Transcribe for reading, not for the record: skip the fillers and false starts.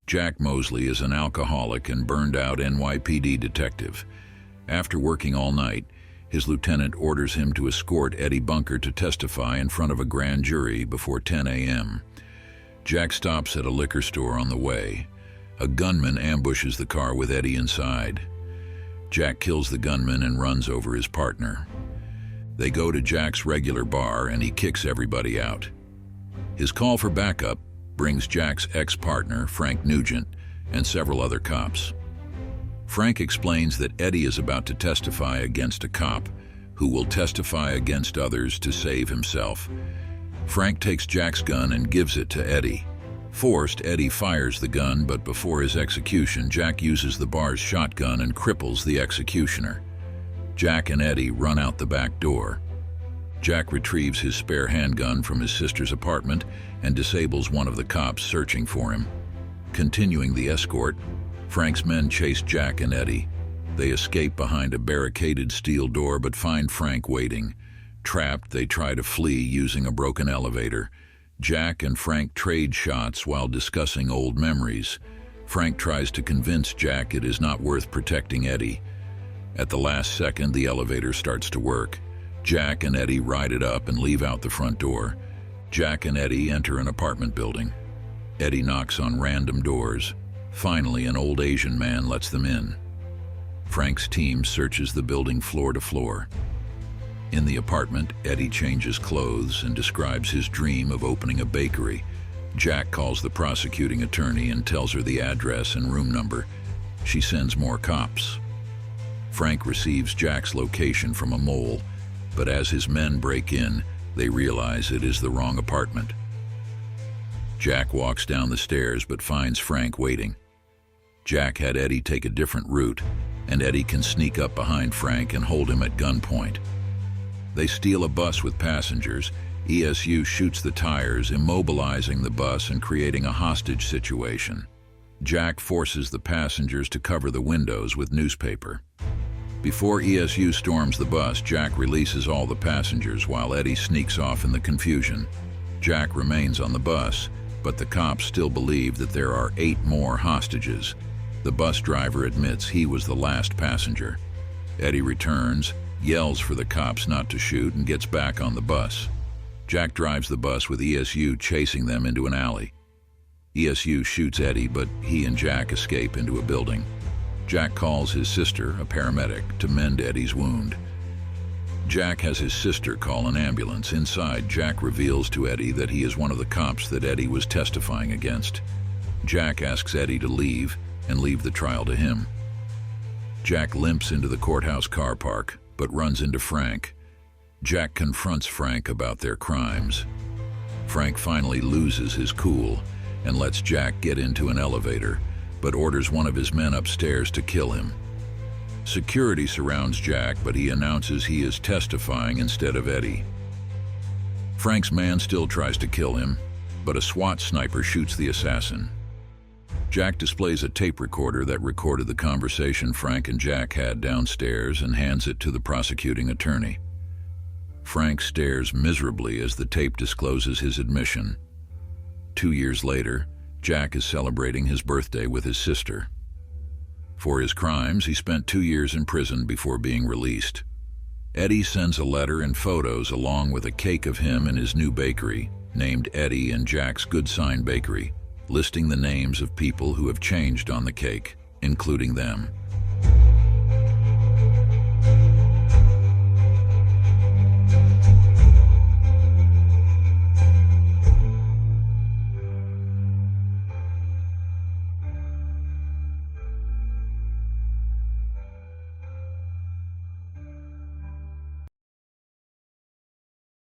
Jack Mosley is an alcoholic and burned-out NYPD detective. After working all night, his lieutenant orders him to escort Eddie Bunker to testify in front of a grand jury before 10 a.m. Jack stops at a liquor store on the way. A gunman ambushes the car with Eddie inside. Jack kills the gunman and runs over his partner. They go to Jack's regular bar and he kicks everybody out. His call for backup brings Jack's ex-partner, Frank Nugent, and several other cops. Frank explains that Eddie is about to testify against a cop who will testify against others to save himself. Frank takes Jack's gun and gives it to Eddie. Forced, Eddie fires the gun, but before his execution, Jack uses the bar's shotgun and cripples the executioner. Jack and Eddie run out the back door. Jack retrieves his spare handgun from his sister's apartment and disables one of the cops searching for him. Continuing the escort, Frank's men chase Jack and Eddie. They escape behind a barricaded steel door but find Frank waiting. Trapped, they try to flee using a broken elevator. Jack and Frank trade shots while discussing old memories. Frank tries to convince Jack it is not worth protecting Eddie. At the last second, the elevator starts to work. Jack and Eddie ride it up and leave out the front door. Jack and Eddie enter an apartment building. Eddie knocks on random doors. Finally, an old Asian man lets them in. Frank's team searches the building floor to floor. In the apartment, Eddie changes clothes and describes his dream of opening a bakery. Jack calls the prosecuting attorney and tells her the address and room number. She sends more cops. Frank receives Jack's location from a mole, but as his men break in, they realize it is the wrong apartment. Jack walks down the stairs but finds Frank waiting. Jack had Eddie take a different route, and Eddie can sneak up behind Frank and hold him at gunpoint. They steal a bus with passengers. ESU shoots the tires, immobilizing the bus and creating a hostage situation. Jack forces the passengers to cover the windows with newspaper. Before ESU storms the bus, Jack releases all the passengers while Eddie sneaks off in the confusion. Jack remains on the bus, but the cops still believe that there are 8 more hostages. The bus driver admits he was the last passenger. Eddie returns, yells for the cops not to shoot, and gets back on the bus. Jack drives the bus with ESU chasing them into an alley. ESU shoots Eddie, but he and Jack escape into a building. Jack calls his sister, a paramedic, to mend Eddie's wound. Jack has his sister call an ambulance. Inside, Jack reveals to Eddie that he is one of the cops that Eddie was testifying against. Jack asks Eddie to leave and leave the trial to him. Jack limps into the courthouse car park, but runs into Frank. Jack confronts Frank about their crimes. Frank finally loses his cool and lets Jack get into an elevator, but orders one of his men upstairs to kill him. Security surrounds Jack, but he announces he is testifying instead of Eddie. Frank's man still tries to kill him, but a SWAT sniper shoots the assassin. Jack displays a tape recorder that recorded the conversation Frank and Jack had downstairs and hands it to the prosecuting attorney. Frank stares miserably as the tape discloses his admission. 2 years later, Jack is celebrating his birthday with his sister. For his crimes, he spent 2 years in prison before being released. Eddie sends a letter and photos along with a cake of him in his new bakery, named Eddie and Jack's Good Sign Bakery, listing the names of people who have changed on the cake, including them.